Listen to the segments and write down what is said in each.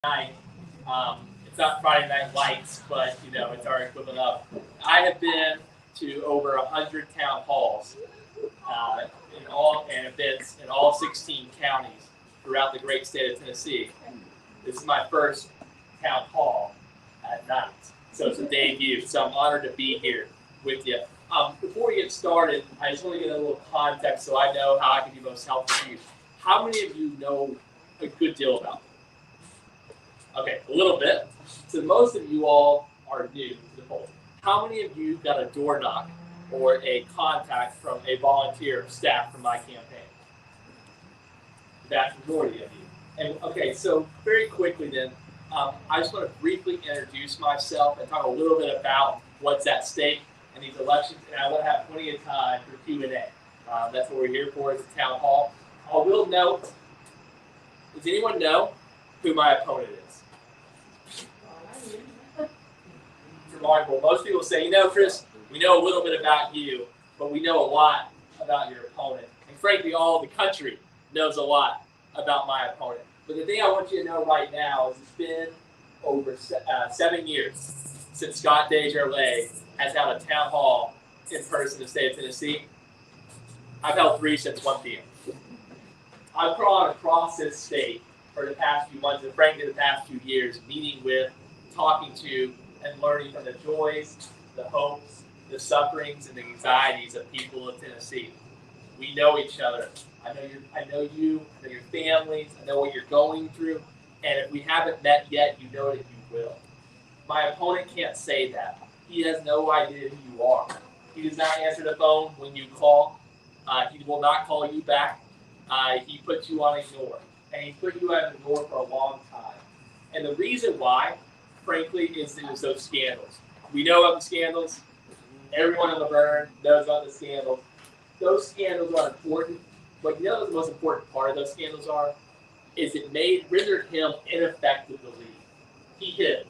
night. It's not Friday Night Lights, but it's our equivalent of. I have been to over 100 town halls in all and events in all 16 counties throughout the great state of Tennessee. This is my first town hall at night, so it's a debut. So I'm honored to be here with you. Before we get started, I just want to get a little context so I know how I can be most helpful to you. How many of you know a good deal about them? Okay, a little bit. So most of you all are new to the fold. How many of you got a door knock or a contact from a volunteer staff from my campaign? The vast majority of you. And okay, so very quickly then, I just want to briefly introduce myself and talk a little bit about what's at stake in these elections, and I want to have plenty of time for Q&A. That's what we're here for, is the town hall. I will note, does anyone know who my opponent is? It's remarkable. Most people say, Chris, we know a little bit about you, but we know a lot about your opponent. And frankly, all of the country knows a lot about my opponent. But the thing I want you to know right now is it's been over 7 years since Scott Desjardins has held a town hall in person in the state of Tennessee. I've held 3 since 1 p.m. I've crawled across this state for the past few months, and frankly the past few years, meeting with, talking to, and learning from the joys, the hopes, the sufferings, and the anxieties of people in Tennessee. We know each other. I know you, I know your families, I know what you're going through, and if we haven't met yet, you know that you will. My opponent can't say that. He has no idea who you are. He does not answer the phone when you call. He will not call you back. He puts you on ignore, and he put you on ignore for a long time. And the reason why, frankly, is those scandals. We know about the scandals. Everyone in Vergne knows about the scandals. Those scandals are important, but what the most important part of those scandals are? Is it rendered him ineffective to lead. He hid.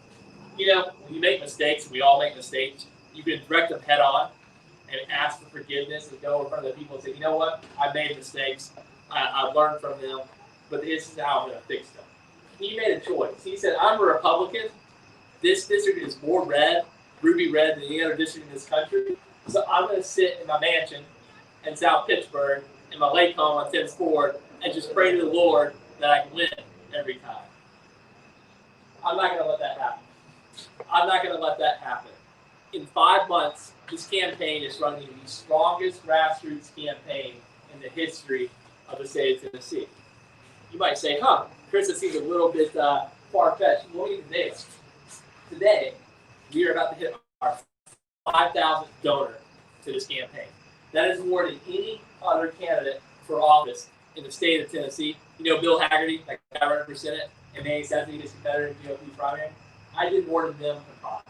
When you make mistakes, we all make mistakes, you can direct them head on and ask for forgiveness and go in front of the people and say, you know what, I made mistakes, I've learned from them, but this is how I'm going to fix them. He made a choice. He said, I'm a Republican. This district is more red, ruby red, than any other district in this country. So I'm going to sit in my mansion in South Pittsburgh in my lake home on 10th Ford and just pray to the Lord that I can win every time. I'm not going to let that happen. I'm not going to let that happen. In 5 months, this campaign is running the strongest grassroots campaign in the history of the state of Tennessee. You might say, Chris, it seems a little bit far-fetched. Well, even this. Today, we are about to hit our 5,000th donor to this campaign. That is more than any other candidate for office in the state of Tennessee. Bill Haggerty, that guy running for Senate, and May 7th, his competitor in the GOP primary. I did more than them combined.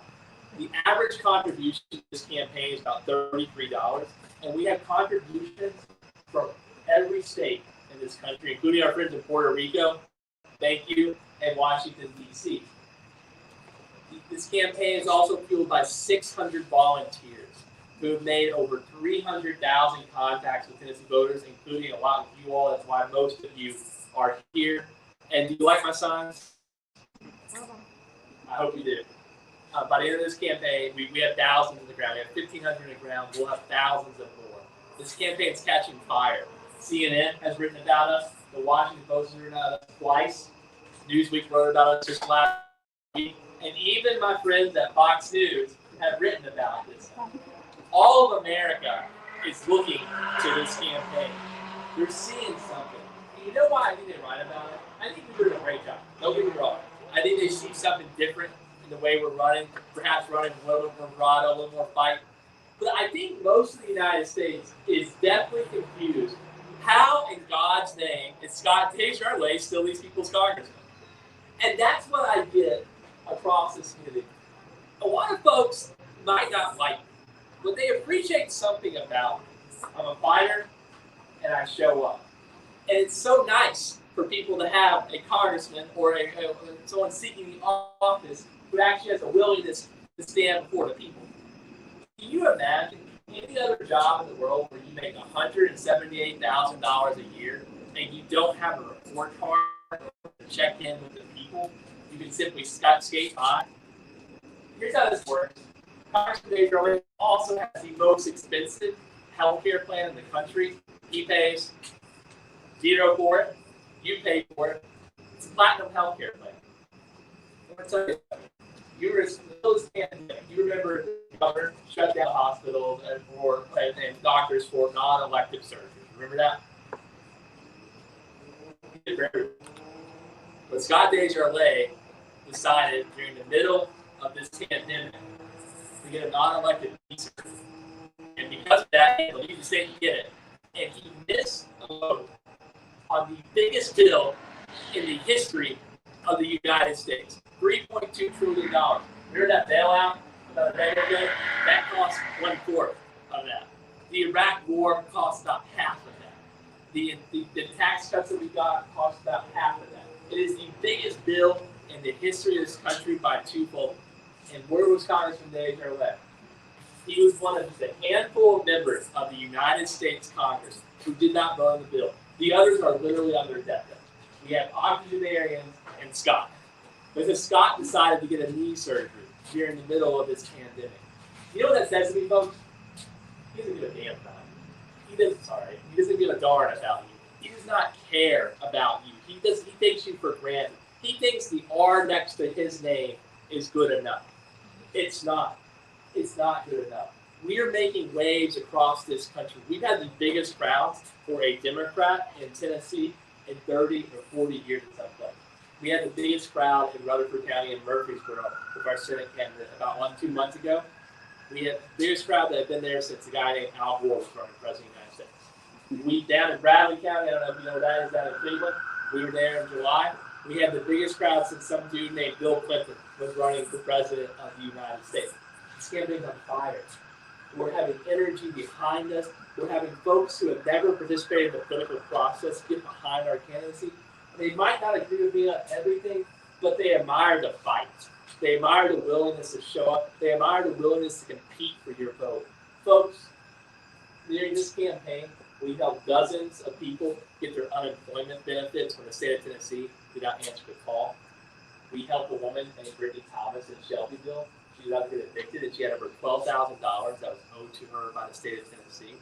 The average contribution to this campaign is about $33, and we have contributions from every state in this country, including our friends in Puerto Rico, thank you, and Washington, D.C. This campaign is also fueled by 600 volunteers who have made over 300,000 contacts with Tennessee voters, including a lot of you all. That's why most of you are here. And do you like my signs? I hope you do. By the end of this campaign, we have thousands in the ground. We have 1,500 in the ground. We'll have thousands of more. This campaign is catching fire. CNN has written about us. The Washington Post has written about us twice. Newsweek wrote about us just last week. And even my friends at Fox News have written about this. All of America is looking to this campaign. They're seeing something. And you know why I think they write about it? I think we're doing a great job. Don't get me wrong. I think they see something different in the way we're running, perhaps running a little bit more bravado, a little more fight. But I think most of the United States is definitely confused. How in God's name is Scott Desjardins still these people's congressman? And that's what I get across this community. A lot of folks might not like me, but they appreciate something about me. I'm a fighter, and I show up. And it's so nice for people to have a congressman or someone seeking the office who actually has a willingness to stand before the people. Can you imagine any other job in the world where you make $178,000 a year and you don't have a report card to check in with the people? You You can simply skate by. Here's how this works. Congressman Dave Vergne also has the most expensive healthcare plan in the country. He pays $0 for it. You pay for it. It's a platinum healthcare plan. I'm going to tell you something. You remember the governor shut down hospitals and doctors for non-elective surgeries. Remember that? But Scott Desjardins decided during the middle of this pandemic to get a non-elective surgery. And because of that, he believed the state to get it. And he missed a vote on the biggest bill in the history of the United States. $3.2 trillion. Remember that bailout about a decade ago? That cost 1/4 of that. The Iraq War cost about half of that. The tax cuts that we got cost about half of that. It is the biggest bill in the history of this country by twofold. And where was Congressman Dave Vergne? He was one of the handful of members of the United States Congress who did not vote on the bill. The others are literally on their deathbed. We have octogenarians and Scott. Because Scott decided to get a knee surgery during the middle of this pandemic. You know what that says to me, folks? He doesn't give a damn about you. He doesn't give a darn about you. He does not care about you. He takes you for granted. He thinks the R next to his name is good enough. It's not. It's not good enough. We are making waves across this country. We've had the biggest crowds for a Democrat in Tennessee in 30 or 40 years in some place. We had the biggest crowd in Rutherford County and Murfreesboro with our Senate candidate about 2 months ago. We had the biggest crowd that had been there since a guy named Al Gore was running for president of the United States. We down in Bradley County, I don't know if you know what that is, down in Cleveland. We were there in July. We had the biggest crowd since some dude named Bill Clinton was running for president of the United States. This campaign's on fire. We're having energy behind us. We're having folks who have never participated in the political process get behind our candidacy. They might not agree with me on everything, but they admire the fight. They admire the willingness to show up. They admire the willingness to compete for your vote. Folks, during this campaign, we helped dozens of people get their unemployment benefits from the state of Tennessee without answering the call. We helped a woman named Brittany Thomas in Shelbyville. She was about to get evicted, and she had over $12,000 that was owed to her by the state of Tennessee.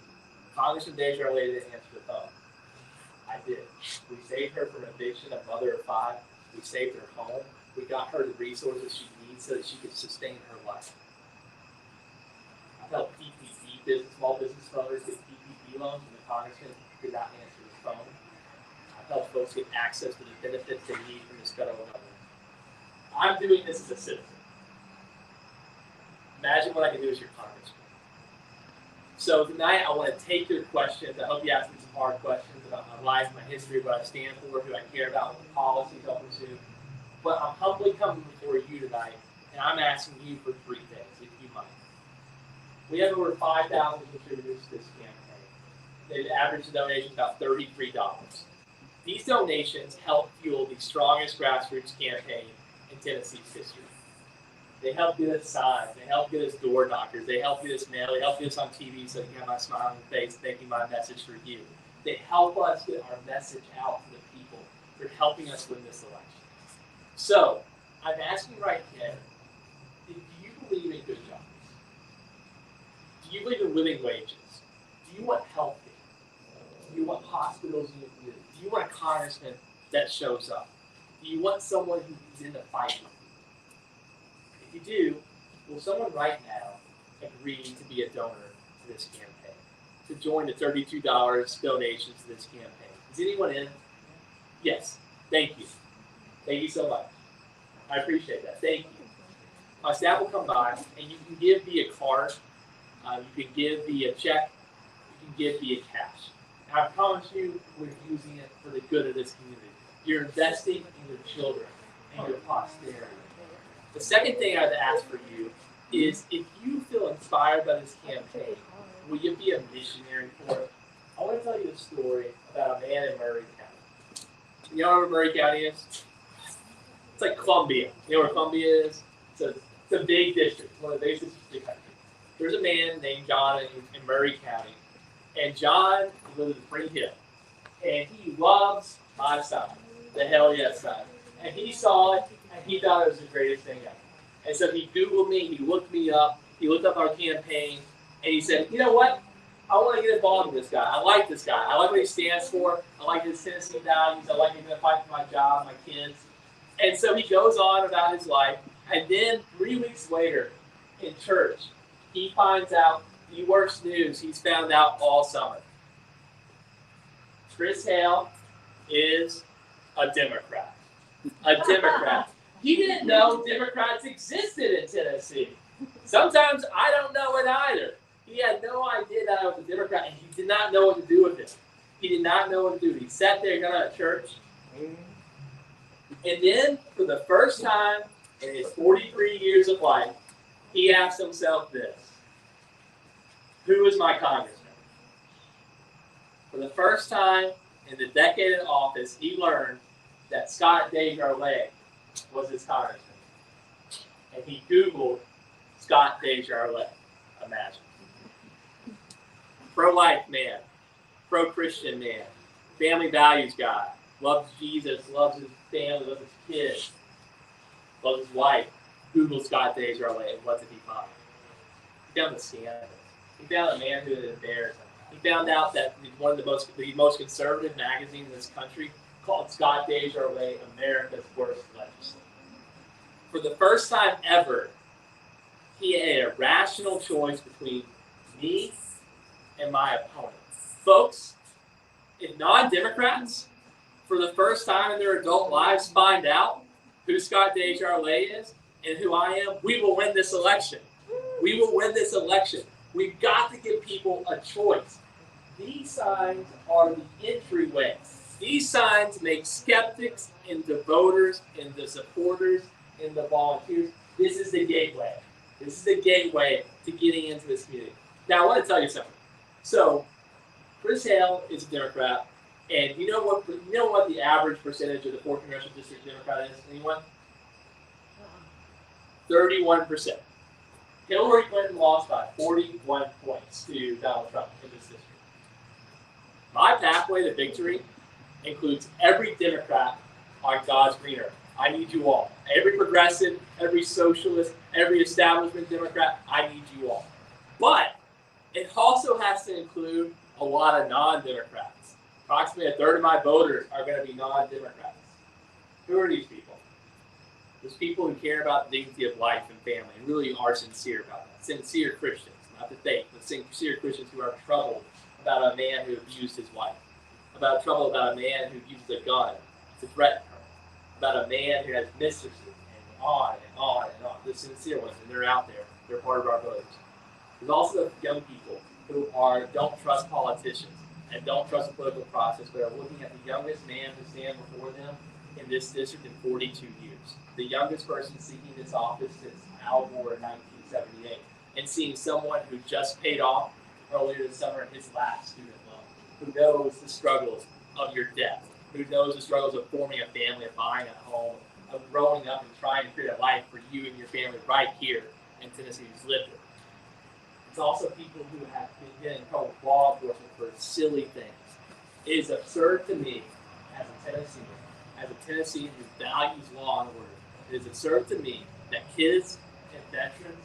Congressman Desjardins didn't answer the phone. I did. We saved her from eviction, a mother of 5. We saved her home. We got her the resources she needs so that she could sustain her life. I've helped PPP small business owners get PPP loans, and the congressman did not answer his phone. I've helped folks get access to the benefits they need from this federal government. I'm doing this as a citizen. Imagine what I can do as your congressman. So tonight I want to take your questions. I hope you ask me some hard questions about my life, my history, what I stand for, who I care about, what the policies I'll pursue. But I'm humbly coming before you tonight, and I'm asking you for 3 things, if you might. We have over 5,000 contributors to this campaign. They've averaged donations about $33. These donations help fuel the strongest grassroots campaign in Tennessee's history. They help get us signs. They help get us door knockers. They help get us mail. They help get us on TV so you can have my smiling face making my message for you. They help us get our message out to the people. They're helping us win this election. So, I'm asking right now, do you believe in good jobs? Do you believe in living wages? Do you want health care? Do you want hospitals in your community? Do you want a congressman that shows up? Do you want someone who's in the fight with you? If you do, will someone right now agree to be a donor to this campaign? To join the $32 donations to this campaign? Is anyone in? Yes. Thank you. Thank you so much. I appreciate that. Thank you. My staff will come by, and you can give me a card. You can give me a check. You can give me a cash. And I promise you, we're using it for the good of this community. You're investing in your children and your posterity. The second thing I'd ask for you is, if you feel inspired by this campaign, will you be a missionary for it? I want to tell you a story about a man in Murray County. You know where Murray County is? It's like Columbia. You know where Columbia is? It's a big district, one of the biggest districts in the country. There's a man named John in Murray County, and John lives in Spring Hill, and he loves my side, the Hale side. And he saw it, And he thought it was the greatest thing ever. And so he Googled me, he looked me up, he looked up our campaign, and he said, you know what? I want to get involved with this guy. I like this guy. I like what he stands for. I like his Tennessee values. I like he's going to fight for my job, my kids. And so he goes on about his life. And then 3 weeks later in church, he finds out the worst news he's found out all summer. Chris Hale is a Democrat. A Democrat. He didn't know Democrats existed in Tennessee. Sometimes I don't know it either. He had no idea that I was a Democrat, and he did not know what to do with it. He did not know what to do. He sat there, got out of church, and then, for the first time in his 43 years of life, he asked himself this: who is my congressman? For the first time in the decade in office, he learned that Scott Desjardins was his congressman. And he Googled Scott Desjardins. Imagine. Pro-life man, pro-Christian man, family values guy, loves Jesus, loves his family, loves his kids, loves his wife. Google Scott Desjardins, and what did he find? He found the scandal. He found a man who had embarrassed him. He found out that one of the most conservative magazines in this country called Scott Desjardins America's Worst Legislator. For the first time ever, he had a rational choice between me and my opponent. Folks, if non-Democrats, for the first time in their adult lives, find out who Scott Desjardins is and who I am, we will win this election. We will win this election. We've got to give people a choice. These signs are the entryway. These signs make skeptics into voters, into supporters, into volunteers. This is the gateway. This is the gateway to getting into this community. Now, I want to tell you something. So, Chris Hale is a Democrat, and you know what the average percentage of the 4th Congressional District Democrat is? Anyone? 31%. Hillary Clinton lost by 41 points to Donald Trump in this district. My pathway to victory includes every Democrat on God's green earth. I need you all. Every progressive, every socialist, every establishment Democrat, I need you all. But it also has to include a lot of non-Democrats. Approximately a third of my voters are going to be non-Democrats. Who are these people? There's people who care about the dignity of life and family and really are sincere about that. Sincere Christians, not the fake, but sincere Christians who are troubled about a man who abused his wife, trouble about a man who used a gun to threaten her, about a man who has mistresses, and on and on and on. The sincere ones, and they're out there. They're part of our voters. There's also young people who don't trust politicians and don't trust the political process, but are looking at the youngest man who stands before them in this district in 42 years. The youngest person seeking this office since Al Gore in 1978, and seeing someone who just paid off earlier this summer his last student loan, who knows the struggles of your debt, who knows the struggles of forming a family, of buying a home, of growing up and trying to create a life for you and your family right here in Tennessee, who's lived it. It's also people who have been getting in trouble with law enforcement for silly things. It is absurd to me as a Tennessean who values law and order. It is absurd to me that kids and veterans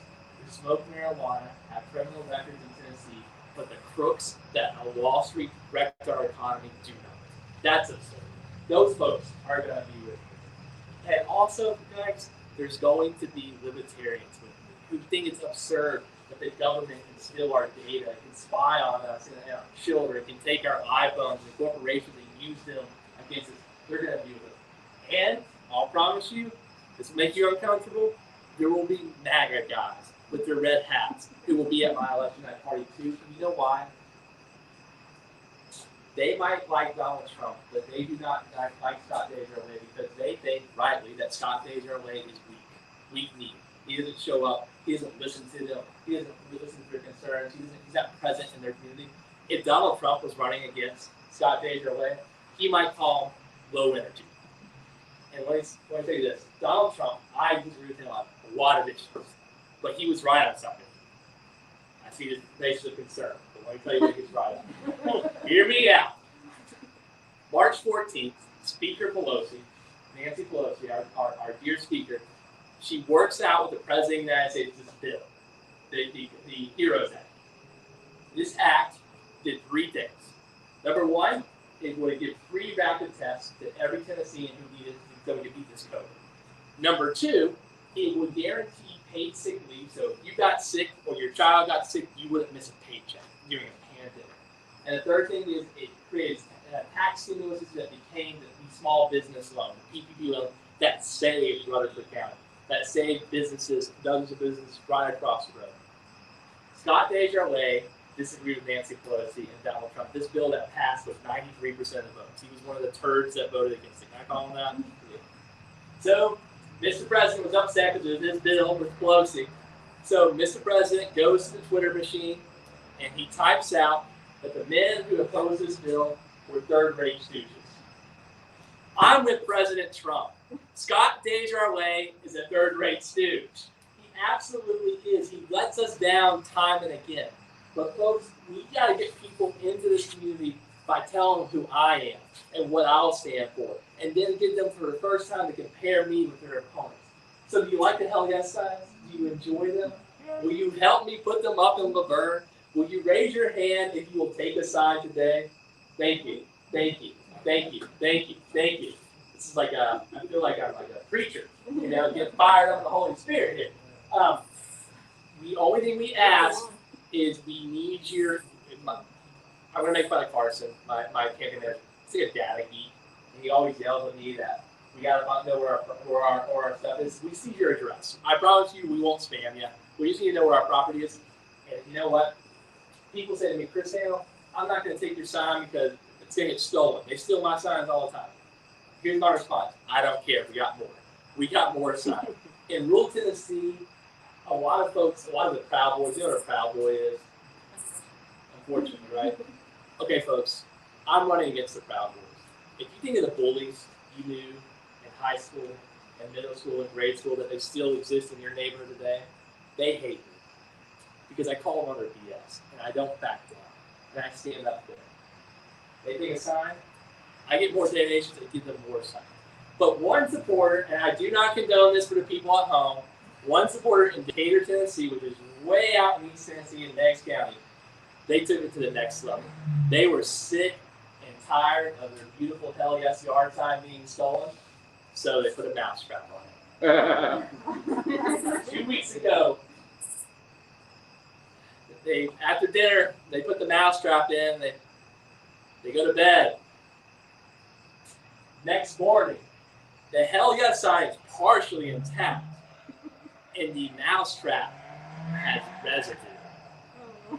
who smoke marijuana have criminal records in Tennessee, but the crooks that on Wall Street wrecked our economy do not. That's absurd. Those folks are going to be with me. And also, guys, there's going to be libertarians with me who think it's absurd that the government can steal our data, can spy on us and our children, can take our iPhones and corporations and use them against us. They're going to be with us. And I'll promise you, this will make you uncomfortable, there will be MAGA guys with their red hats who will be at my election night party too. And you know why? They might like Donald Trump, but they do not like Scott Desjardins because they think rightly that Scott Desjardins is weak-kneed. He doesn't show up. He doesn't listen to them. He doesn't listen to their concerns. He's not present in their community. If Donald Trump was running against Scott Desjardins, he might call him low energy. And let me tell you this. Donald Trump, I disagree with him on a lot of issues, but he was right on something. I see his faces of concern, but let me tell you what he was right on. Hear me out. March 14th, Speaker Pelosi Nancy Pelosi, our dear speaker, she works out with the President of the United States this bill, the HEROES Act. This act did three things. Number one, it would give free rapid tests to every Tennessean who needed so we could beat this COVID. Number two, it would guarantee paid sick leave. So if you got sick or your child got sick, you wouldn't miss a paycheck during a pandemic. And the third thing is it creates tax stimulus that became the small business loan, the PPP loan that saved Rutherford County, that saved businesses, dozens of businesses right across the road. Scott Desjardins disagreed with Nancy Pelosi and Donald Trump. This bill that passed was 93% of votes. He was one of the turds that voted against it. Can I call him that? Yeah. So, Mr. President was upset because of this bill with Pelosi. So, Mr. President goes to the Twitter machine and he types out that the men who opposed this bill were third-rate stooges. I'm with President Trump. Scott Desjardins is a third-rate stooge. He absolutely is. He lets us down time and again. But folks, we got to get people into this community by telling them who I am and what I'll stand for, and then get them for the first time to compare me with their opponents. So do you like the Hell Yes signs? Do you enjoy them? Will you help me put them up in Laverne? Will you raise your hand if you will take a sign today? Thank you, thank you, thank you, thank you, thank you. This is like I feel like I'm like a preacher, get fired up in the Holy Spirit here. The only thing we ask is we need your, I'm going to make fun of Carson, my campaign manager. He's like a data geek, and he always yells at me that we got to know where our stuff is. We see your address. I promise you we won't spam you. We just need to know where our property is. And you know what? People say to me, Chris Hale, I'm not going to take your sign because it's going to get stolen. They steal my signs all the time. Here's my response. I don't care. We got more. We got more signs. In rural Tennessee, a lot of the Proud Boys, you know what a Proud Boy is? Unfortunately, right? Okay, folks, I'm running against the Proud Boys. If you think of the bullies you knew in high school and middle school and grade school, that they still exist in your neighborhood today, they hate me. Because I call them on their BS, and I don't back down, and I stand up there. They take a sign, I get more donations, I give them more signs. But one supporter, and I do not condone this for the people at home, one supporter in Decatur, Tennessee, which is way out in East Tennessee in Meigs County, they took it to the next level. They were sick and tired of their beautiful Hell Yes yard sign being stolen, so they put a mousetrap on it. 2 weeks ago, after dinner, they put the mousetrap in, they go to bed. Next morning, the Hell Yes sign is partially intact, and the mousetrap has residue.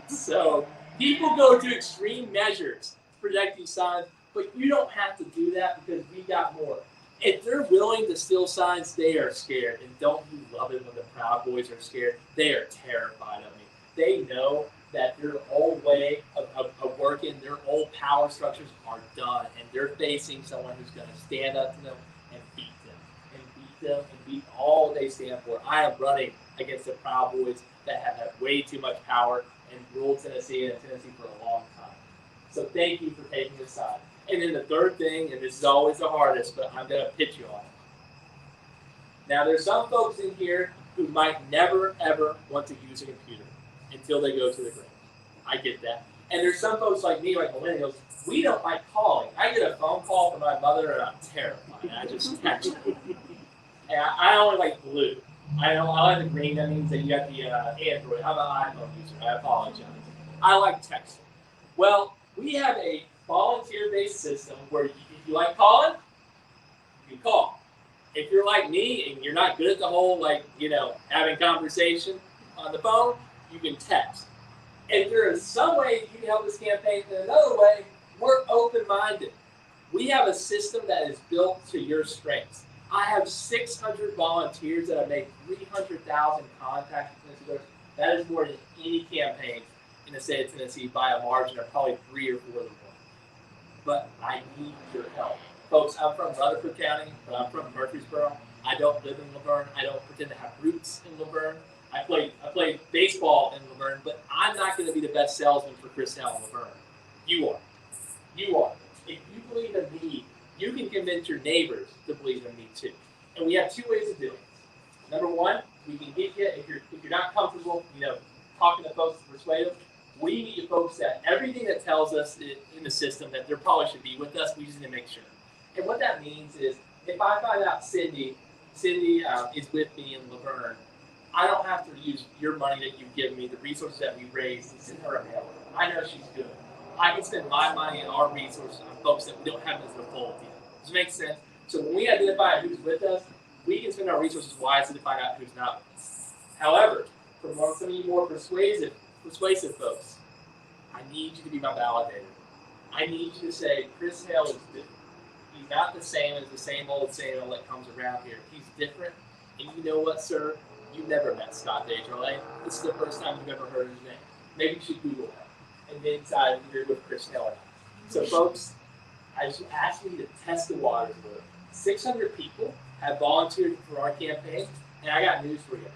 So people go to extreme measures to protect these signs, but you don't have to do that because we got more. If they're willing to steal signs, they are scared. And don't you love it when the Proud Boys are scared? They are terrified of me. They know that their old way of working, their old power structures are done, and they're facing someone who's going to stand up to them and beat them, and beat all they stand for. I am running against the Proud Boys that have had way too much power in rural Tennessee and Tennessee for a long time. So thank you for taking this side. And then the third thing, and this is always the hardest, but I'm going to pitch you on it. Now, there's some folks in here who might never, ever want to use a computer until they go to the grave. I get that. And there's some folks like me, like millennials, we don't like calling. I get a phone call from my mother, and I'm terrified. I just text her. And I only like blue. I like the green. That means that you got the Android. I'm an iPhone user. I apologize. I like texting. Well, we have a volunteer-based system where if you like calling, you call. If you're like me and you're not good at the whole, having conversation on the phone, you can text. If there is some way you can help this campaign in another way, we're open-minded. We have a system that is built to your strengths. I have 600 volunteers that have made 300,000 contacts with Tennessee. That is more than any campaign in the state of Tennessee by a margin of probably 3 or 4 to 1. But I need your help. Folks, I'm from Rutherford County, but I'm from Murfreesboro. I don't live in Laverne. I don't pretend to have roots in Laverne. I played baseball in Laverne, but I'm not going to be the best salesman for Chris Hale in Laverne. You are. You are. If you believe in me, you can convince your neighbors to believe in me too. And we have two ways of doing this. Number one, we can get you, if you're not comfortable, talking to folks to persuade them, we need folks that everything that tells us in the system that there probably should be with us, we just need to make sure. And what that means is, if I find out Cindy is with me in Laverne, I don't have to use your money that you've given me, the resources that we raised, and send her a mail. I know she's good. I can spend my money and our resources on folks that we don't have as a full deal. Does it make sense? So when we identify who's with us, we can spend our resources wisely to find out who's not with us. However, for some of you more persuasive folks, I need you to be my validator. I need you to say, Chris Hale is different. He's not the same as the same old that comes around here. He's different. And you know what, sir? You've never met Scott Desjardins. This is the first time you've ever heard his name. Maybe you should Google him and then decide if you're with Chris Hale or not. So, folks, I just ask you to test the waters a little. 600 people have volunteered for our campaign, and I got news for you.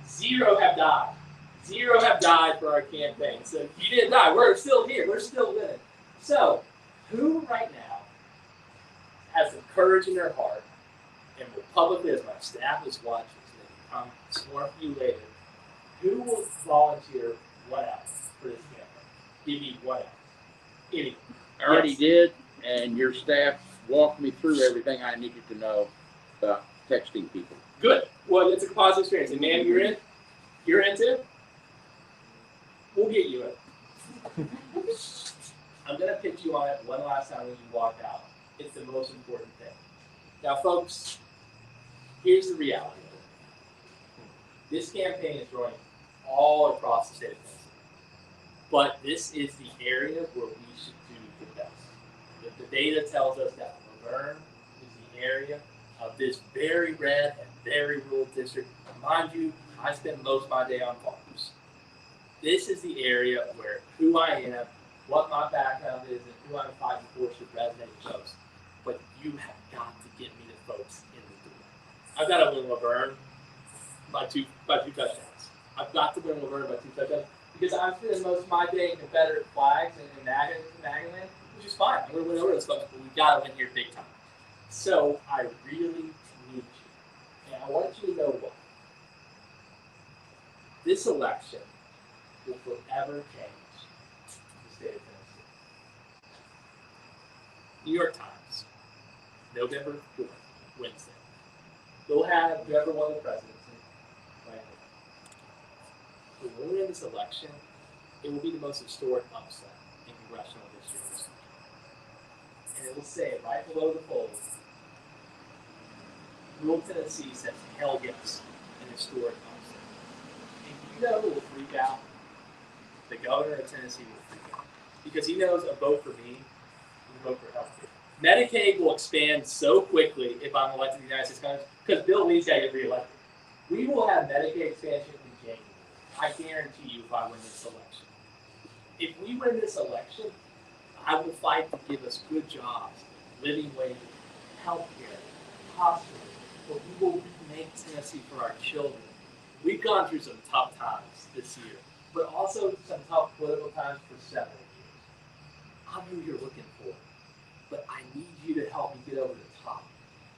0 have died. 0 have died for our campaign. So you didn't die. We're still here. We're still living. So, who right now has the courage in their heart and will publicly, as my staff is watching, so I'm sworn for you later, who will volunteer 1 hour for this campaign? Give me 1 hour. Anyone. I already did, and your staff walked me through everything I needed to know about texting people. Good. Well, it's a positive experience. And man, you're in? You're in too? We'll get you in. I'm going to pitch you on it one last time when you walk out. It's the most important thing. Now, folks, here's the reality of it. This campaign is running all across the state of Tennessee. But this is the area where we should do the best. The data tells us that Laverne is the area of this very red and very rural district. Mind you, I spend most of my day on farms. This is the area where who I am, what my background is, and who I'm fighting for should resonate with folks. But you have got to get me the folks in the door. I've got to win Laverne by two touchdowns. I've got to win Laverne by 2 touchdowns because I'm spending most of my day in Confederate flags and MAGA land, which is fine. I'm going to win over those folks, but we've got to win here big time. So I really need you. And I want you to know what. This election will forever change the state of Tennessee. New York Times, November 4th, Wednesday. They'll have whoever won the presidency right there. But when we win this election, it will be the most historic upset in congressional history of this country. And it will say right below the polls, rural Tennessee says Hale gets an historic upset. And you know who will freak out? The governor of Tennessee will freak out. Because he knows a vote for me is a vote for health care. Medicaid will expand so quickly if I'm elected to the United States Congress, because Bill Lee's got to get reelected. We will have Medicaid expansion in January. I guarantee you if I win this election. If we win this election, I will fight to give us good jobs, living wages, health care, hospitals, but we will remake Tennessee for our children. We've gone through some tough times this year, but also some tough political times for several years. I'm who you're looking for, but I need you to help me get over the top.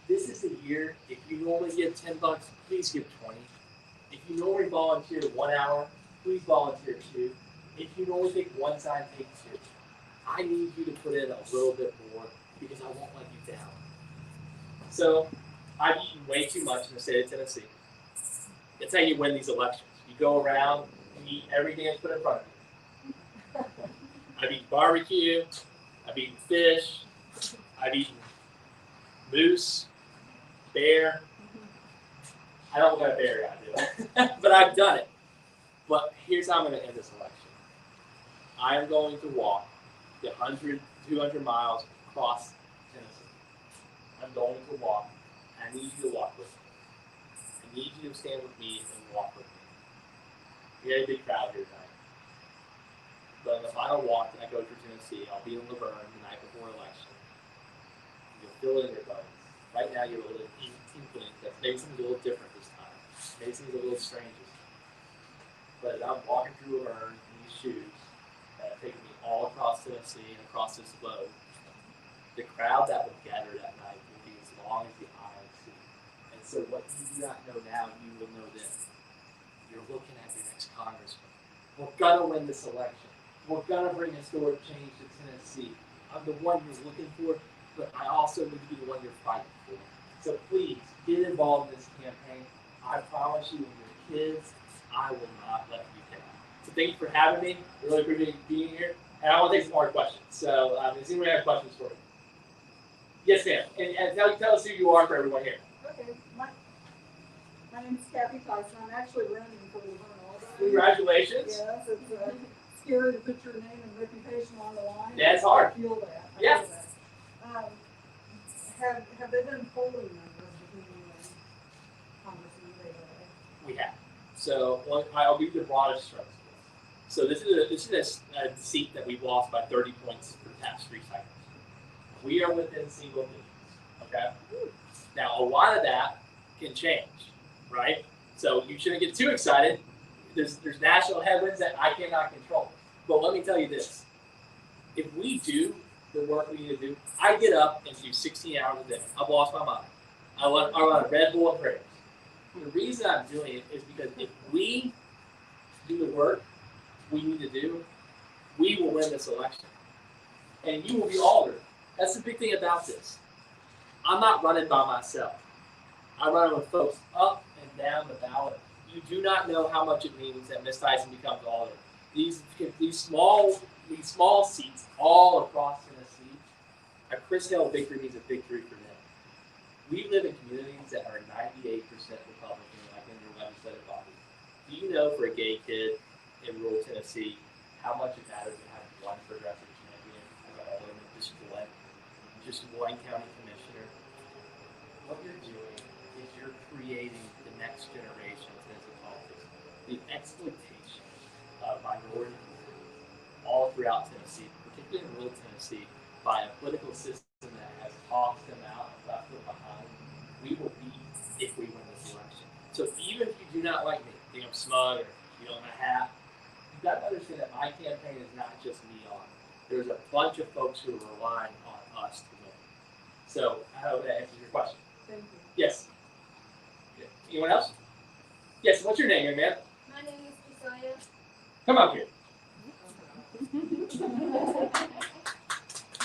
This is the year, if you normally give $10, please give 20. If you normally volunteer 1 hour, please volunteer 2. If you normally take one side, take 2. I need you to put in a little bit more because I won't let you down. So, I've eaten way too much in the state of Tennessee. That's how you win these elections. You go around and eat everything that's put in front of you. I've eaten barbecue, I've eaten fish, I've eaten moose, bear. I don't got a bear out there, but I've done it. But here's how I'm going to end this election. I am going to walk the 100, 200 miles across Tennessee. I'm going to walk. I need you to walk with me. I need you to stand with me and walk with me. We had a big crowd here tonight. But on the final walk that I go through Tennessee, I'll be in Laverne the night before election. You'll feel it in your bones. Right now, you're a little inkling that maybe something's a little different this time. Maybe something's a little strange this time. But as I'm walking through Laverne in these shoes that have taken me all across Tennessee and across this globe, the crowd that would gather that night would be as long as the eye would see. And so what you do not know now, you will know then. You're looking at your next congressman. We're gonna win this election. We're gonna bring historic change to Tennessee. I'm the one you're looking for, but I also need to be the one you're fighting for. So please, get involved in this campaign. I promise you, when you're kids, I will not let you down. So thank you for having me. Really appreciate being here. And I want to take some more questions. So does anybody have questions for me? Yes, ma'am. And tell us who you are for everyone here. Okay, my name is Kathy Tyson. I'm actually running for the Vergne. Congratulations. Yes, it's scary to put your name and reputation on the line. Yeah, it's hard. I feel that. Yeah. Have they been polling numbers between Congressman Hale? We have. So I'll give you the broadest strokes. So this is a seat that we've lost by 30 points for the past 3 cycles. We are within single digits. Okay. Now a lot of that can change, right? So you shouldn't get too excited. There's national headwinds that I cannot control. But let me tell you this: if we do the work we need to do, I get up and do 16 hours a day. I've lost my mind. I run a Red Bull and prayers. The reason I'm doing it is because if we do the work we need to do, we will win this election. And you will be altered. That's the big thing about this. I'm not running by myself. I run with folks up and down the ballot. You do not know how much it means that Ms. Tyson becomes alder. These small seats all across Tennessee, a Chris Hale victory means a victory for them. We live in communities that are 98% Republican, like in your legislative body. Do you know, for a gay kid in rural Tennessee, how much it matters to have one progressive champion as an alderman, just one county commissioner? What you're doing is you're creating the next generation of Tennessee politics. The exploitation of minorities all throughout Tennessee, particularly in rural Tennessee, by a political system that has tossed them out and left them behind, we will beat if we win this election. So even if you do not like me, think I'm smug or you don't have a hat, you've got to understand that my campaign is not just me on. There's a bunch of folks who are relying on us to win. So I hope that answers your question. Thank you. Yes. Okay. Anyone else? Yes, what's your name, young man? My name is Josiah. Come up here.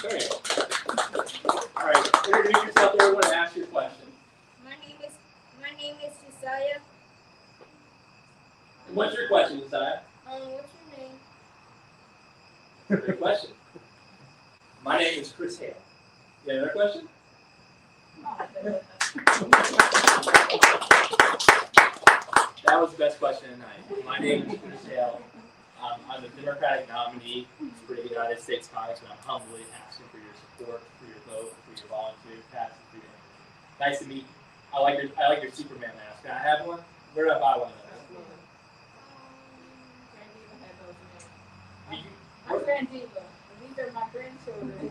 There you go. All right, introduce yourself to everyone and ask your question. My name is Josiah. And what's your question, Josiah? What's your name? Good question. My name is Chris Hale. You have another question? That was the best question tonight. My name is Chris Hale. I'm a Democratic nominee for the United States Congress, and I'm humbly asking for your support, for your vote, for your volunteer capacity, for your nice to meet you. I like your Superman mask. Can I have one? Where do I buy one of those? I'm Grandiva. These are my grandchildren.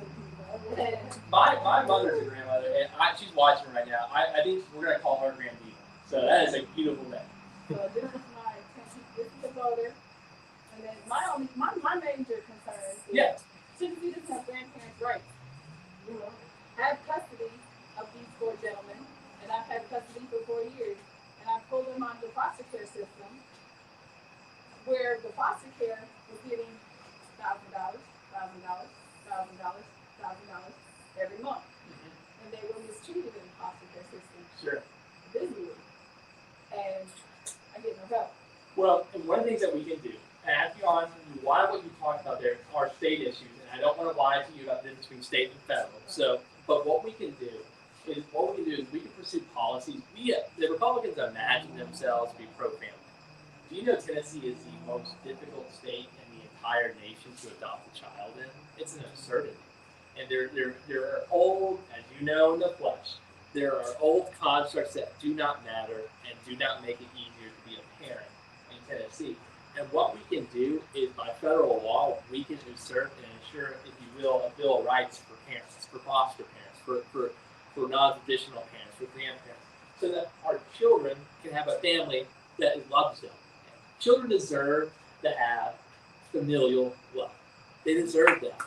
My mother's a grandmother, and she's watching right now. I think we're going to call her Grandiva. So that is a beautiful name. So this is the voter. And then my major concern is Tennessee doesn't have grandparents' rights. You know, I have custody of these 4 gentlemen, and I've had custody for 4 years, and I pulled them onto the foster care system, where the foster care was getting $1,000 every month, and they were mistreated in the foster care system. Sure. Visually, and I get no help. Well, and one of the things that we can do, and I have to be honest with you, a lot of what you talked about there are state issues, and I don't want to lie to you about the difference between state and federal. So, but what we can do is we can pursue policies. The Republicans imagine themselves to be pro-family. Do you know Tennessee is the most difficult state in the entire nation to adopt a child in? It's an absurdity. And there are old, as you know in the flesh, there are old constructs that do not matter and do not make it easier to be a parent in Tennessee. And what we can do is, by federal law, we can usurp and ensure, if you will, a bill of rights for parents, for foster parents, for non-traditional parents, for grandparents, so that our children can have a family that loves them. Children deserve to have familial love. They deserve that.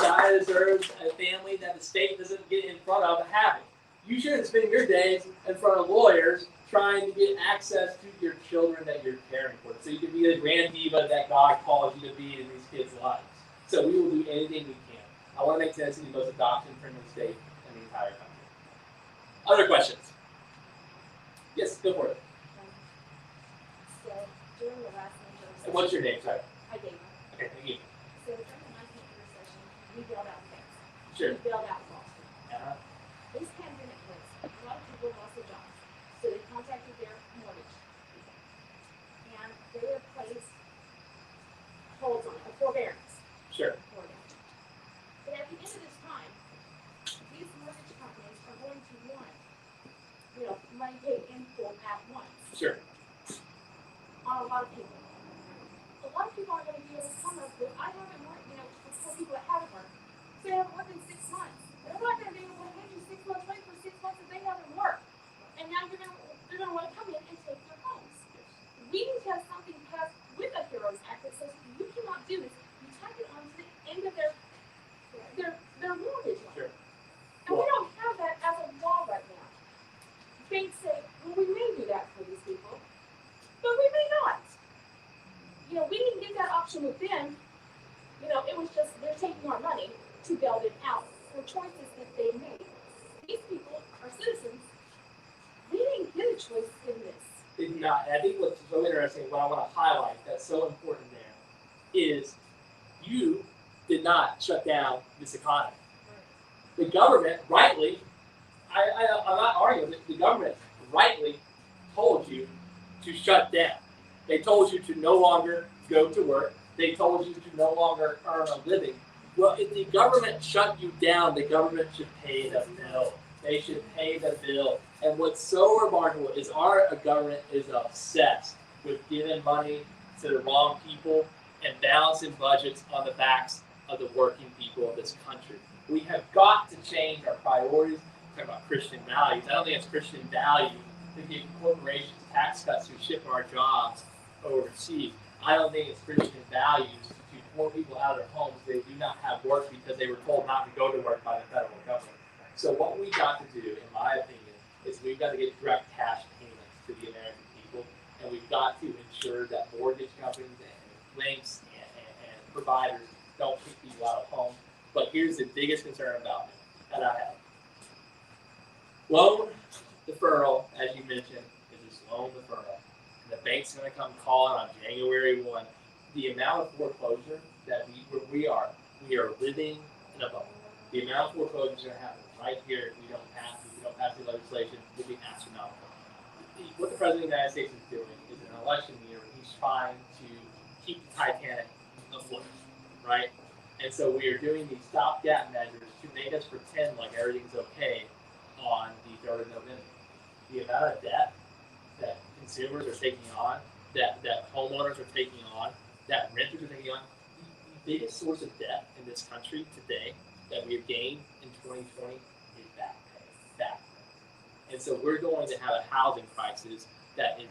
Josiah deserves a family that the state doesn't get in front of having. You shouldn't spend your days in front of lawyers trying to get access to your children that you're caring for. So you can be the grand diva that God calls you to be in these kids' lives. So we will do anything we can. I want to make Tennessee the most adoption-friendly state in the entire country. Other questions? Yes, go for it. So during the last winter, And what's your name, sorry? I gave them. Okay, thank you. So during the 19th recession, we bailed out banks. Sure. We bailed out Wall Street. Uh-huh. This pandemic hit. A lot of people lost their jobs. So they contacted their mortgage people. And they were placed holds on a forbearance. Sure. For them. But at the end of this time, these mortgage companies are going to want, money paid in full at once. Sure. On a lot of people. A lot of people aren't going to be able to come up with, I haven't worked, for people that haven't worked. So they haven't worked in 6 months. They're not going to be able to pay you 6 months rent for 6 months if they haven't worked. And now they're going to want to come in and take their homes. We need to have something passed with a HEROES Act that says you cannot do this. You tack it on to the end of their mortgage loan. Sure. And we don't have that as a law right now. Banks say, well, we may do that for these people, but we may not. We didn't get that option with them. It was just they're taking our money to bail them out for choices that they made. These people are citizens. We didn't get a choice in this. They did not. And I think what's so interesting, what I want to highlight that's so important there, is you did not shut down this economy. The government rightly, I'm not arguing that the government rightly told you to shut down. They told you to no longer go to work. They told you to no longer earn a living. Well, if the government shut you down, the government should pay the bill. They should pay the bill. And what's so remarkable is our government is obsessed with giving money to the wrong people and balancing budgets on the backs of the working people of this country. We have got to change our priorities. Talk about Christian values. I don't think it's Christian value to give corporations tax cuts who ship our jobs overseas. I don't think it's Christian values to keep poor people out of their homes. They do not have work because they were told not to go to work by the federal government. So what we got to do, in my opinion, is we've got to get direct cash payments to the American people, and we've got to ensure that mortgage companies and banks and providers don't kick people out of homes. But here's the biggest concern about me that I have. Loan deferral, as you mentioned, is this loan deferral. And the bank's going to come call it on January 1. The amount of foreclosure that we are living in a bubble. The amount of foreclosure is going to happen right here if we don't pass the legislation will be astronomical. What the President of the United States is doing is an election year where he's trying to keep the Titanic afloat, right? And so we are doing these stopgap measures to make us pretend like everything's okay on the 3rd of November. The amount of debt that consumers are taking on, that homeowners are taking on, that renters are taking on, the biggest source of debt in this country today that we have gained in 2020 is back pay. And so we're going to have a housing crisis that is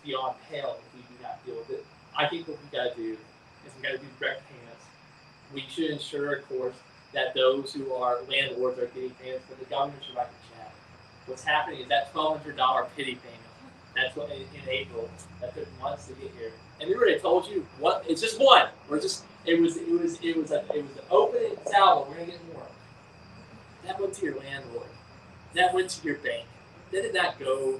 beyond pale if we do not deal with it. I think what we got to do is we got to do direct payments. We should ensure, of course, that those who are landlords are getting payments, but the government should write the check. What's happening is that $1,200 pity payment. That's what in April that took months to get here. And remember, they told you what? It's just one. It was an opening salvo. We're gonna get more. That went to your landlord. That went to your bank. That did not go to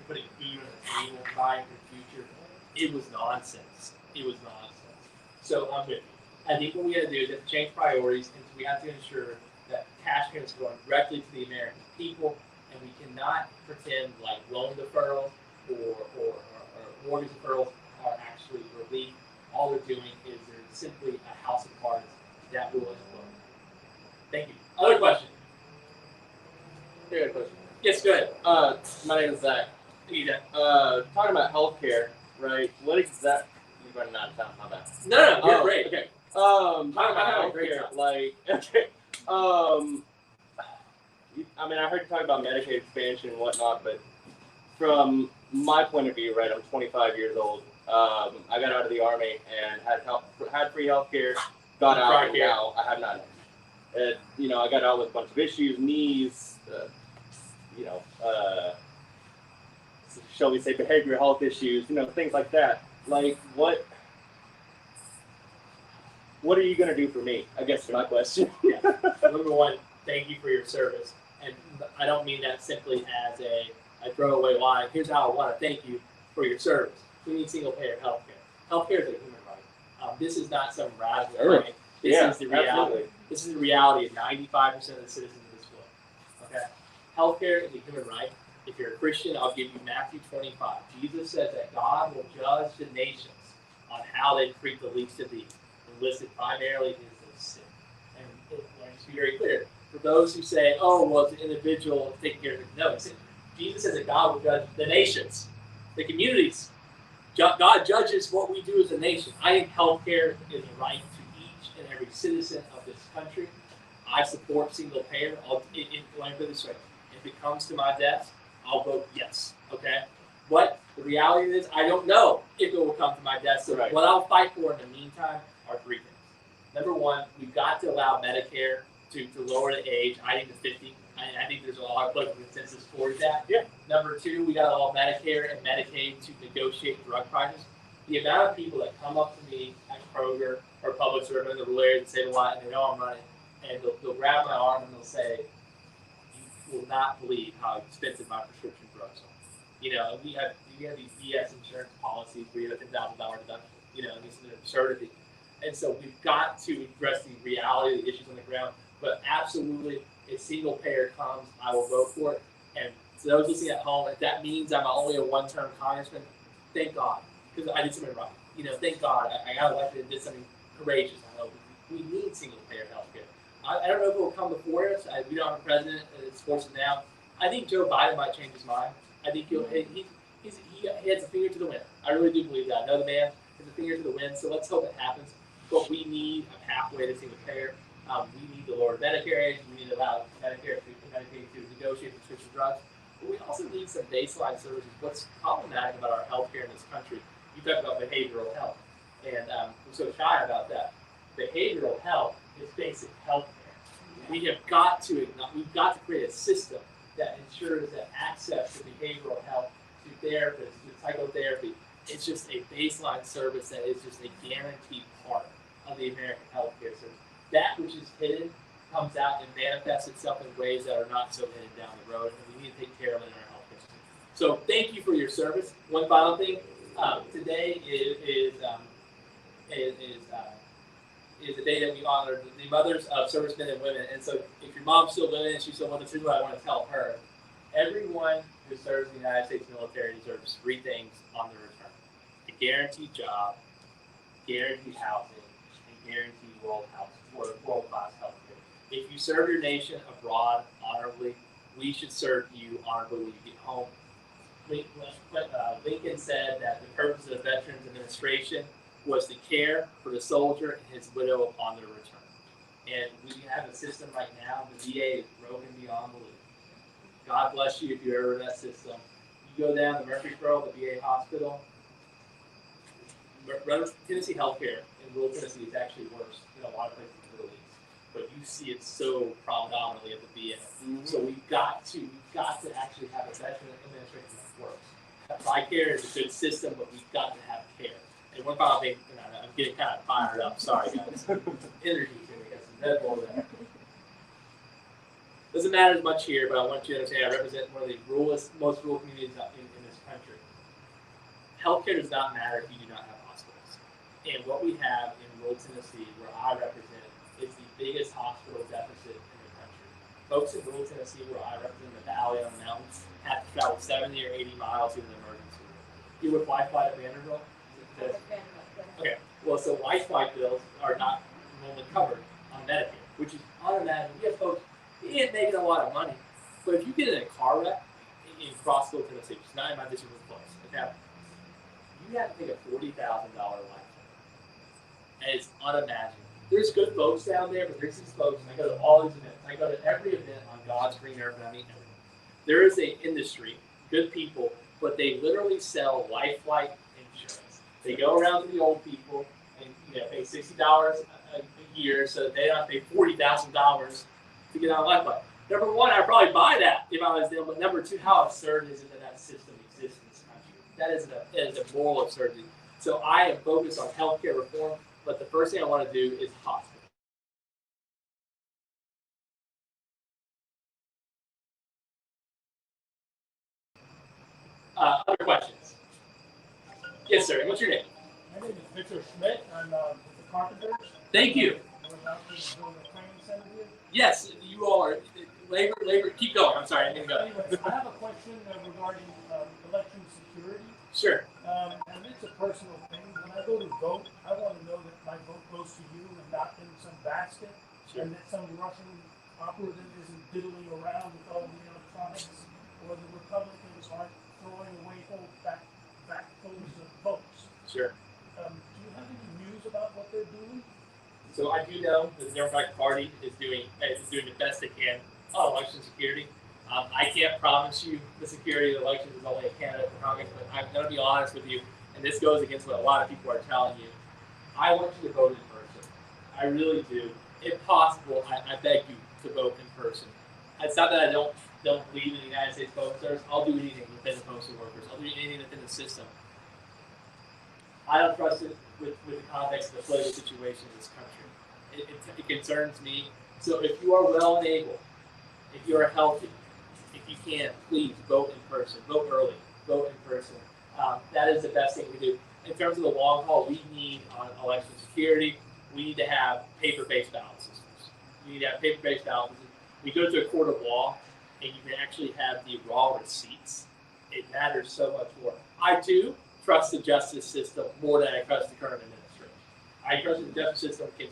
putting food on the table, buying for the future. It was nonsense. So I'm with you. I think what we got to do is have to change priorities, and we have to ensure that cash payments are going directly to the American people, and we cannot pretend like loan deferrals or mortgage deferrals are actually relief. All they're doing is they're simply a house of cards that will explode. Thank you. Other question? I got a question. Yes, go ahead. My name is Zach. Hey, Zach. Talking about healthcare, right? What exactly? You're running out of time. My bad. No, you're great. Okay. Talking about have a great healthcare, time. like, okay. I mean, I heard you talk about Medicaid expansion and whatnot, but from my point of view, right? I'm 25 years old. I got out of the Army and had free healthcare got out, Right and here. now I have none. You know, I got out with a bunch of issues, knees, you know, shall we say behavioral health issues, you know, things like that. Like, what are you going to do for me? I guess is my question. Yeah. Number one, thank you for your service. And I don't mean that simply as a throwaway line. Here's how I want to thank you for your service. We need single payer healthcare. Healthcare is a human right. This is not some radical Sure. claim. This is the reality. Absolutely. This is the reality of 95% of the citizens of this world. Okay? Healthcare is a human right. If you're a Christian, I'll give you Matthew 25. Jesus says that God will judge the nations on how they treat the least of these. And listed primarily is the sick. And let's be very clear. For those who say, oh, well, it's an individual taking care of it. No, Jesus says that God will judge the nations, the communities. God judges what we do as a nation. I think healthcare is a right to each and every citizen of this country. I support single payer. Let me put it this way. If it comes to my desk, I'll vote yes. Okay? But the reality is, I don't know if it will come to my desk. So what I'll fight for in the meantime are three things. Number one, we've got to allow Medicare to lower the age, I think, to 50. I think there's a lot of political consensus for that. Yeah. Number two, we got to allow Medicare and Medicaid to negotiate drug prices. The amount of people that come up to me at Kroger or Publix or in the rural area and say, well, and they know I'm running, and they'll grab my arm and they'll say, you will not believe how expensive my prescription drugs are. You know, we have these BS insurance policies where you have a $10,000 deductible. You know, and it's an absurdity. And so we've got to address the reality of the issues on the ground. But absolutely, if single payer comes, I will vote for it. And to those listening at home, if that means I'm only a one-term congressman, thank God, because I did something right. You know, thank God I got elected and did something courageous. I know we need single payer health care. I don't know if it will come before us. We don't have a president that's forced it now. I think Joe Biden might change his mind. I think he has a finger to the wind. I really do believe that. I know the man has a finger to the wind, so let's hope it happens. But we need a pathway to single payer. We need to lower Medicare age. We need to allow Medicaid to negotiate prescription drugs. But we also need some baseline services. What's problematic about our healthcare in this country? You talk about behavioral health, and we're so shy about that. Behavioral health is basic health care. We've got to create a system that ensures that access to behavioral health, to therapists, to psychotherapy, it's just a baseline service that is just a guaranteed part of the American healthcare system. That which is hidden comes out and manifests itself in ways that are not so hidden down the road, and we need to take care of it in our healthcare system. So thank you for your service. One final thing, today is the day that we honor the mothers of servicemen and women. And so if your mom's still living and she's still with us, here's what I want to tell her. Everyone who serves in the United States military deserves three things on their return: a guaranteed job, guaranteed housing, and guaranteed world-class health care. If you serve your nation abroad honorably, we should serve you honorably when you get home. Lincoln said that the purpose of the Veterans Administration was to care for the soldier and his widow upon their return. And we have a system right now, the VA is broken beyond belief. God bless you if you're ever in that system. You go down to Murfreesboro, the VA hospital. Tennessee healthcare in rural Tennessee is actually worse than a lot of places in the Middle East. But you see it so predominantly at the VA. Mm-hmm. So we've got to actually have a veteran administration that works. TRICARE is a good system, but we've got to have care. And one final thing, I'm getting kind of fired up. Sorry, guys. Energy to me. Got some Red Bull there. Doesn't matter as much here, but I want you to understand I represent one of the most rural communities in this country. Healthcare does not matter if you do not have hospitals. And what we have in rural Tennessee, where I represent, is the biggest hospital deficit in the country. Folks in rural Tennessee, where I represent, the valley on the mountains, have to travel 70 or 80 miles to an emergency room. You with Wi-Fi at Vanderbilt? Okay, well, so Wi-Fi bills are not normally covered on Medicare, which is unimaginable. We have folks, he ain't making a lot of money, but if you get in a car wreck in Crossville, Tennessee, which is not in my district of place, okay, you have to pay a $40,000 life. And it's unimaginable. There's good folks down there, but there's these folks, and I go to all these events. I go to every event on God's green earth, and I meet everyone. There is an industry, good people, but they literally sell life-like insurance. They go around to the old people and pay $60 a year so that they don't have to pay $40,000 to get on Lifelight. Number one, I'd probably buy that if I was them. But number two, how absurd is it that that system exists in this country? That is a moral absurdity. So I am focused on healthcare reform, but the first thing I want to do is hospitals. Other questions? Yes, sir. What's your name? My name is Victor Schmidt. I'm with the Carpenters. Thank you. We're out there doing a training center here. Yes, you all are. Labor. Keep going. I'm sorry. I didn't go. Anyways, I have a question regarding election security. Sure. And it's a personal thing. When I go to vote, I want to know that my vote goes to you and not in some basket, and that some Russian operative isn't diddling around with all the electronics, or the Republicans aren't throwing away whole backfuls of votes. Sure. Do you have any news about what they're doing? So I do know that the Democratic Party is doing the best they can on election security. I can't promise you the security of the elections is only a candidate for Congress, but I'm going to be honest with you, and this goes against what a lot of people are telling you. I want you to vote in person. I really do. If possible, I beg you to vote in person. It's not that I don't believe in the United States Postal Service. I'll do anything within the postal workers. I'll do anything within the system. I don't trust it with the context of the political situation in this country. It concerns me. So if you are well and able, if you are healthy, if you can, please vote in person. Vote early. Vote in person. That is the best thing we do. In terms of the long haul, we need on election security, we need to have paper-based ballot systems. We need to have paper-based ballot systems. We go to a court of law, and you can actually have the raw receipts. It matters so much more. I, too, trust the justice system more than I trust the current administration. I trust the justice system can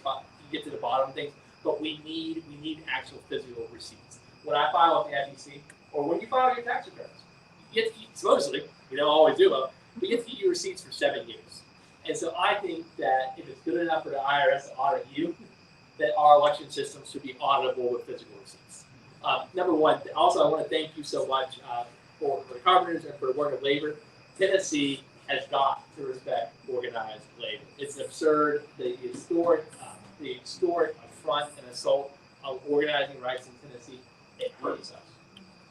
get to the bottom of things, but we need actual physical receipts. When I file with the SEC, or when you file your tax returns, you get to keep, supposedly, you don't always do them, but you get to keep your receipts for 7 years. And so I think that if it's good enough for the IRS to audit you, that our election systems should be auditable with physical receipts. Number one, also I want to thank you so much for the Carpenters and for the work of labor. Tennessee has got to respect organized labor. It's absurd, the historic affront and assault of organizing rights in Tennessee. It hurts us.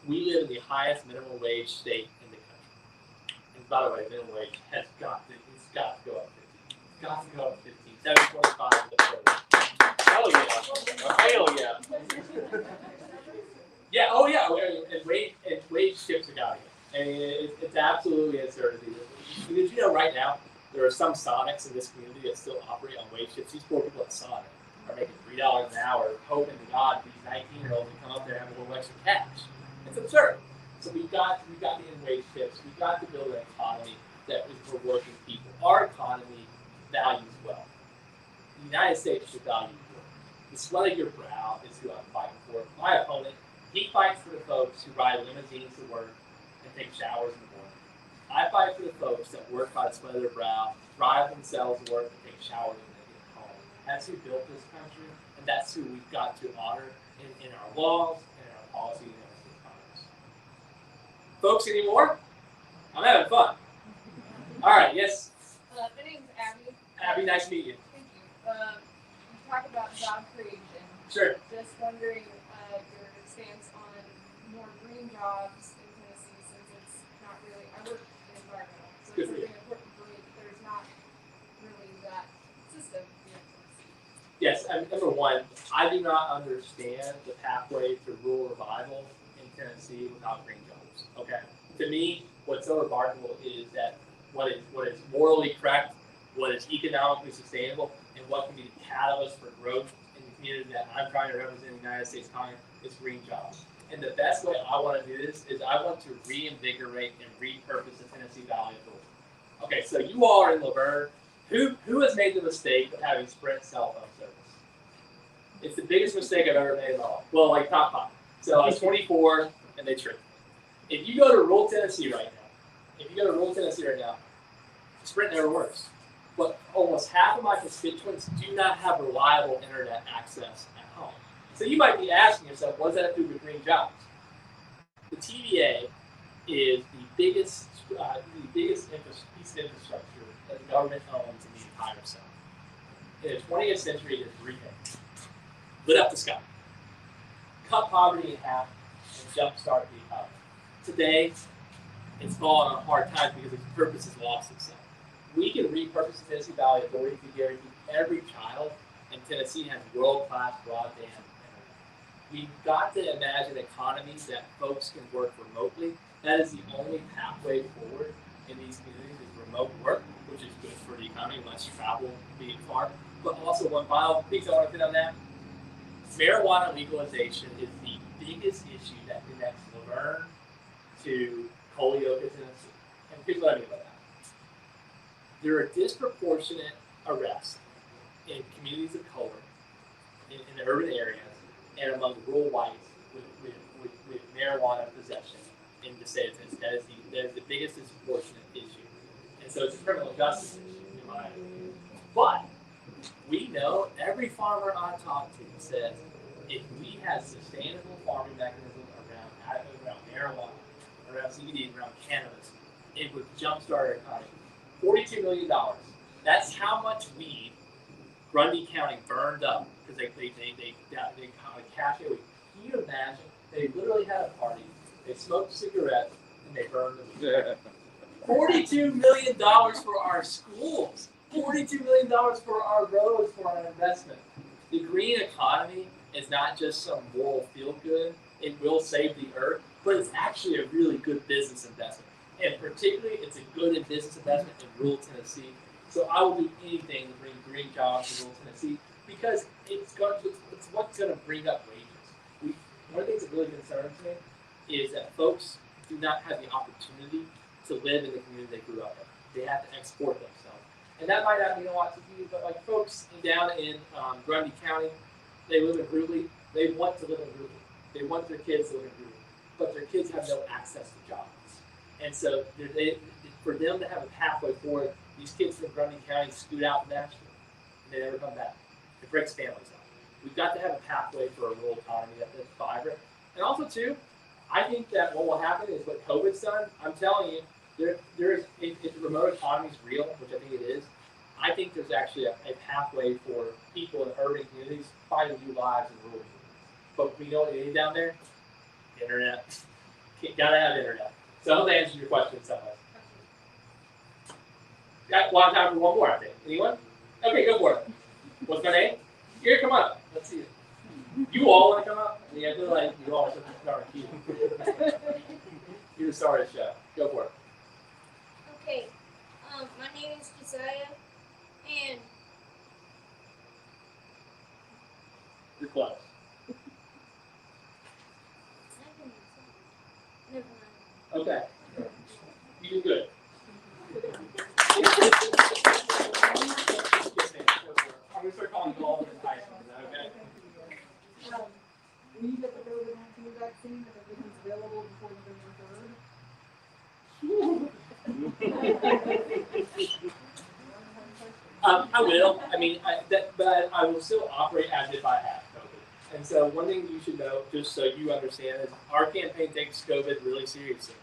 We live in the highest minimum wage state in the country. And by the way, minimum wage has got to go up 15. It's got to go up 15. 7.25 is absurd. Hell yeah. Hell yeah. Yeah, oh yeah, and wage ships are got here. And it's absolutely absurd. Because you know right now, there are some Sonics in this community that still operate on wage ships. These poor people at Sonic are making $3 an hour, hoping to God these 19-year-olds will come up there and have a little extra cash. It's absurd. So we've got to end wage ships. We've got to build an economy that is for working people. Our economy values wealth. The United States should value work. The sweat of your brow is who I'm fighting for. My opponent, he fights for the folks who ride limousines to work and take showers in the morning. I fight for the folks that work by the sweat of their brow, drive themselves to work, and take showers when they get home. That's who built this country, and that's who we've got to honor in our laws and in our policies and our state Congress. Folks, any more? I'm having fun. All right, yes. My name's Abby. Abby, nice to meet you. Thank you. You talk about job creation. Sure. Just wondering your stance on more green jobs in Tennessee, since it's not really. I work in environmental, so Good it's for you. something important for me. But there's not really that system here in Tennessee. Yes, number one, I do not understand the pathway to rural revival in Tennessee without green jobs. Okay, to me, what's so remarkable is that what is morally correct, what is economically sustainable, and what can be the catalyst for growth in the community that I'm trying to represent in the United States Congress is green jobs. And the best way I want to do this is I want to reinvigorate and repurpose the Tennessee Valley Authority. Okay, so you all are in Laverne. Who has made the mistake of having Sprint cell phone service? It's the biggest mistake I've ever made in my life. Well, like top 5. So I was 24 and they tricked me. If you go to rural Tennessee right now, Sprint never works. But almost half of my constituents do not have reliable internet access at home. So you might be asking yourself, what does that do with green jobs? The TVA is the biggest piece of infrastructure that the government owns in the entire South. in the 20th century is three things. Lit up the sky, cut poverty in half, and jumpstart the economy. Today, it's fallen on hard times because its purpose has lost itself. We can repurpose the Tennessee Valley Authority to guarantee every child in Tennessee has world-class broadband internet. We've got to imagine economies that folks can work remotely. That is the only pathway forward in these communities is remote work, which is good for the economy, less travel being far. But also one final piece I want to put on that, marijuana legalization is the biggest issue that connects Laverne to Holyoke, Tennessee. And here's what I mean by that. There are disproportionate arrests in communities of color, in the urban areas, and among rural whites with marijuana possession in the state of Tennessee. That is the biggest disproportionate issue. And so it's a criminal justice issue, in my opinion. But we know every farmer I talk to says if we had sustainable farming mechanisms around marijuana, around CBD, around cannabis, it would jumpstart our economy. $42 million. That's how much weed Grundy County burned up because they cash it. Can you imagine? They literally had a party. They smoked cigarettes and they burned the weed. $42 million for our schools. $42 million for our roads, for our investment. The green economy is not just some moral feel-good. It will save the earth, but it's actually a really good business investment. And particularly, it's a good business investment in rural Tennessee. So I will do anything to bring green jobs to rural Tennessee because it's what's going to bring up wages. One of the things that really concerns me is that folks do not have the opportunity to live in the community they grew up in. They have to export themselves. And that might not mean a lot to you, but like folks down in Grundy County, they live in Greeley. They want to live in Greeley. They want their kids to live in Greeley, but their kids have no access to jobs. And so for them to have a pathway forward, these kids from Vergne County scoot out to Nashville, and they never come back. It breaks families up. We've got to have a pathway for a rural economy that's vibrant. And also, too, I think that what will happen is what COVID's done. I'm telling you, if the remote economy is real, which I think it is, I think there's actually a pathway for people in urban communities finding new lives in rural communities. But we know what you need down there? Internet. Gotta have internet. So I hope that answers your question in some way. Got a lot of time for one more, I think. Anyone? Okay, go for it. What's my name? Here, come up. Let's see it. You all want to come up? Yeah, I feel like you all are such a star key. You're the star of the show. Go for it. Okay. My name is Josiah, and You're close. never mind. Okay. You did good. Yes, ma'am. Go for it. I'm going to start calling you all the time. Is that okay? Will you get the COVID-19 vaccine and everything's available before November 3rd? I will. I mean, but I will still operate as if I have COVID. And so one thing you should know, just so you understand, is our campaign takes COVID really seriously.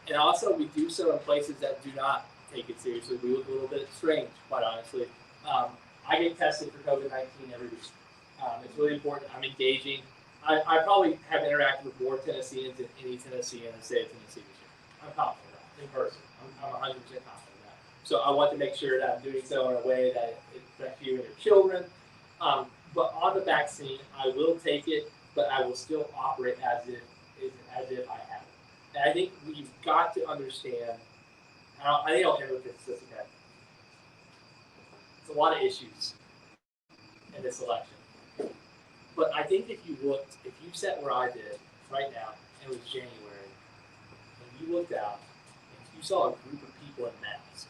And also, we do so in places that do not take it seriously. We look a little bit strange, quite honestly. I get tested for COVID-19 every week. It's really important. I'm engaging. I probably have interacted with more Tennesseans than any Tennessean in the state of Tennessee this year. I'm confident of that, in person. I'm 100% confident of that. So I want to make sure that I'm doing so in a way that it affects you and your children. But on the vaccine, I will take it, but I will still operate as if I have it. And I think we've got to understand, I think I'll end with this again. It's a lot of issues in this election. But I think if you sat where I did right now, and it was January, and you looked out, and you saw a group of people in masks,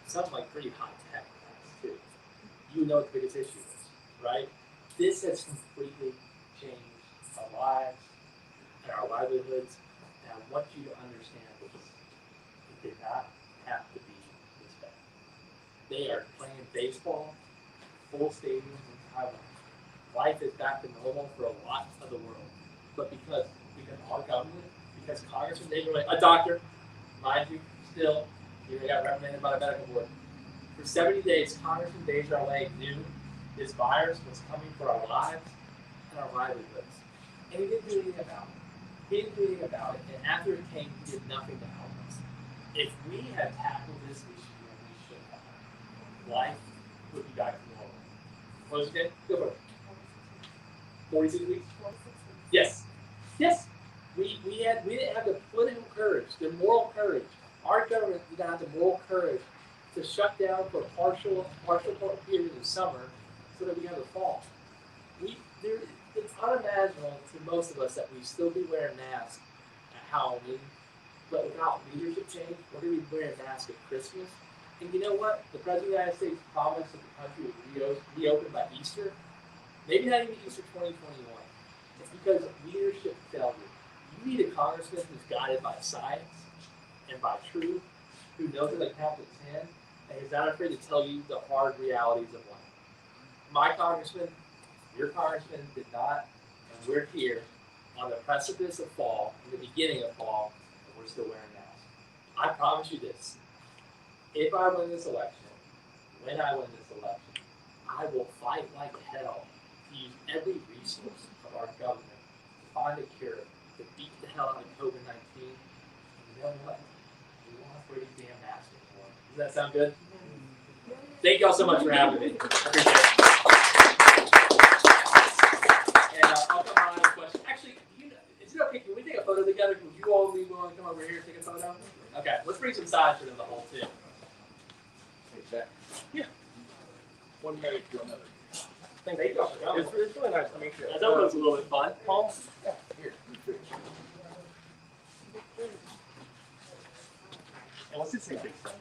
something like pretty high-tech masks too, you would know what the biggest issue is, right? This has completely changed our lives and our livelihoods. And I want you to understand this. It did not have to be this bad. They are playing baseball, full stadiums in Taiwan. Life is back to normal for a lot of the world. But because our government, because Congressman David, a doctor, mind you, still, he got recommended by the medical board. For 70 days, Congressman Deja knew This virus was coming for our lives and our livelihoods. And he didn't do anything about it. He didn't do anything about it. And after it came, he did nothing to help us. If we had tackled this issue when we should have, life would be back to normal. What was it again? Go for it. 46 weeks? Yes. Yes. We didn't have the political courage, the moral courage. Our government did not have the moral courage to shut down for a partial period in the summer so that we have the fall. It's unimaginable to most of us that we still be wearing masks at Halloween, but without leadership change, we're going to be wearing masks at Christmas. And you know what? The President of the United States promised that the country would reopen by Easter. Maybe not even Easter 2021. It's because of leadership failure. You need a congressman who's guided by science and by truth, who knows how to count to 10, and is not afraid to tell you the hard realities of life. My congressman, your congressman did not, and we're here on the precipice of fall, in the beginning of fall, and we're still wearing masks. I promise you this. If I win this election, when I win this election, I will fight like hell to use every resource of our government to find a cure, to beat the hell out of COVID-19. And you know what? We won't have to wear these damn masks anymore. Does that sound good? Thank y'all so much for having me. I appreciate it. And I'll come on with a question. Actually, is it okay? Can we take a photo together? Would you all be willing to come over here and take a photo? Okay, let's bring some sides for them to hold too. Yeah. One married to another. Thank you all for coming. It's really nice to meet you. I thought it was a little bit fun. Paul? Yeah, here. And let's just say big stuff.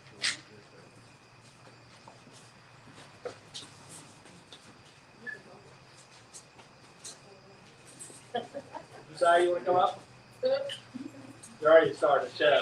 Josiah, you want to come up? You already started the show.